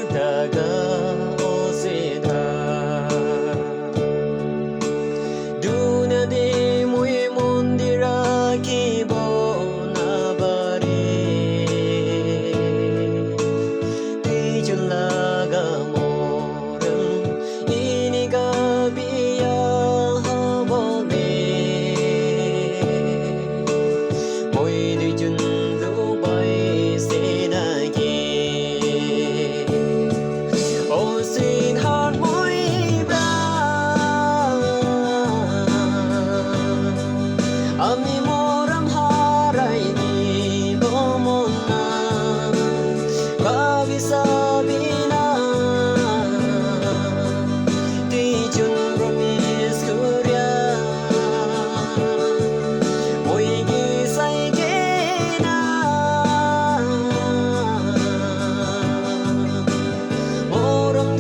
다가 오세다 두나디 무이 몬디라 기보나바리 뒤줄라가 모름 이니가 비야하보네 모이 뒤준 루바이 세나기 xin hát mỗi ba ami moram harai ni bomona babi sabina ti chun promise kurya moi gi sai ge na moram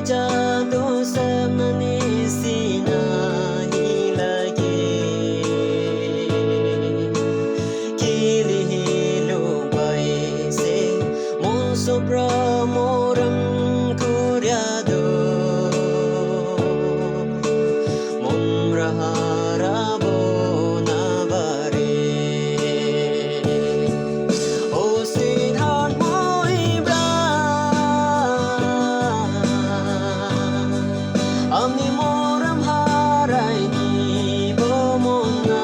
jatuh semanis sinahi lagi kili hilu bai se mon sobra moram kuryado mon raharabo nabare o sweetheart ami moram harai ni bomona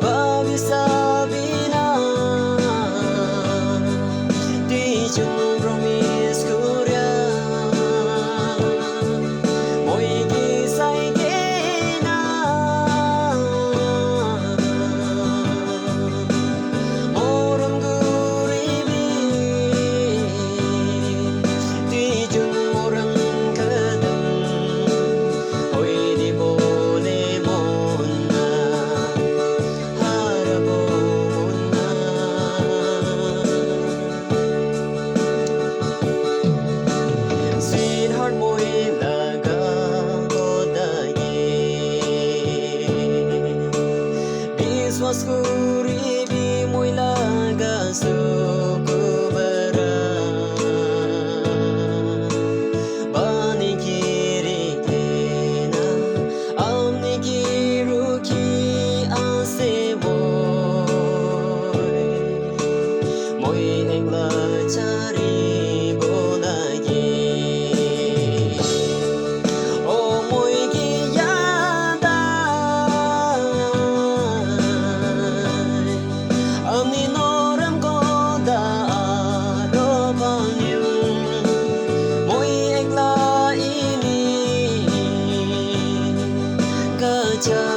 babi sabina di chun promise kurya moi gi sai ge na moram guribi di chun moram was kuribi muy laga sukubara bani kiri kena amni kiruki ase boy muy engla cari bonagi oh muy ami noram goda arobanyum moi ekla ini kaca